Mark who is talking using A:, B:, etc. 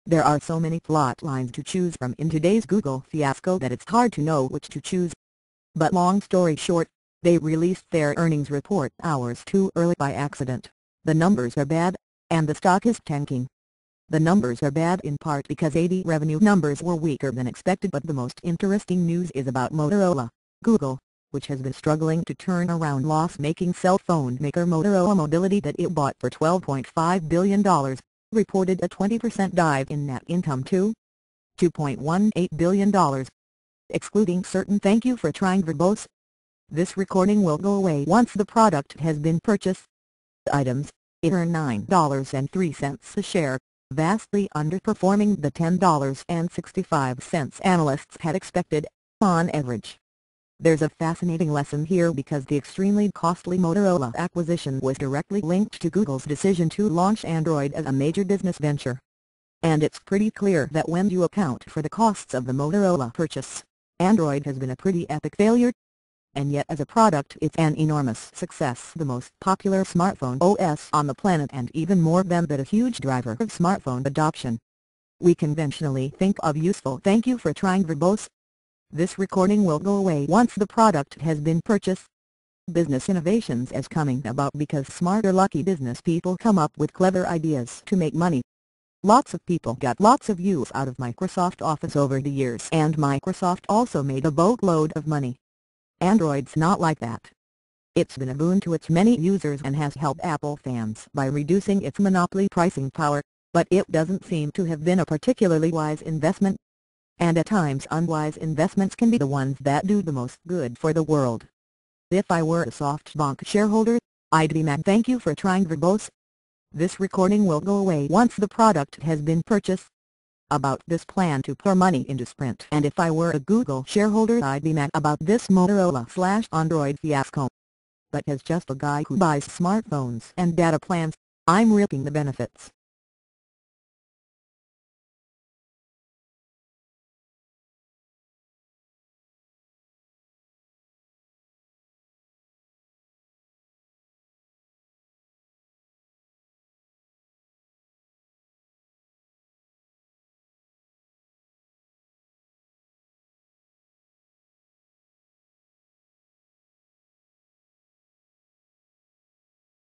A: There are so many plot lines to choose from in today's Google fiasco that it's hard to know which to choose. But long story short, they released their earnings report hours too early by accident. The numbers are bad, and the stock is tanking. The numbers are bad in part because AD revenue numbers were weaker than expected, but the most interesting news is about Motorola. Google, which has been struggling to turn around loss-making cell phone maker Motorola Mobility that it bought for $12.5 billion, reported a 20% dive in net income to $2.18 billion. Excluding certain thank you for trying verbose. This recording will go away once the product has been purchased. Items, it earned $9.03 a share, vastly underperforming the $10.65 analysts had expected, on average. There's a fascinating lesson here because the extremely costly Motorola acquisition was directly linked to Google's decision to launch Android as a major business venture. And it's pretty clear that when you account for the costs of the Motorola purchase, Android has been a pretty epic failure. And yet as a product it's an enormous success, the most popular smartphone OS on the planet, and even more than that a huge driver of smartphone adoption. We conventionally think of useful thank you for trying verbose. This recording will go away once the product has been purchased. Business innovations is coming about because smart or lucky business people come up with clever ideas to make money. Lots of people got lots of use out of Microsoft Office over the years, and Microsoft also made a boatload of money. Android's not like that. It's been a boon to its many users and has helped Apple fans by reducing its monopoly pricing power, but it doesn't seem to have been a particularly wise investment. And at times unwise investments can be the ones that do the most good for the world. If I were a SoftBank shareholder, I'd be mad. Thank you for trying verbose. This recording will go away once the product has been purchased. About this plan to pour money into Sprint. And if I were a Google shareholder, I'd be mad about this Motorola/Android fiasco. But as just a guy who buys smartphones and data plans, I'm reaping the benefits.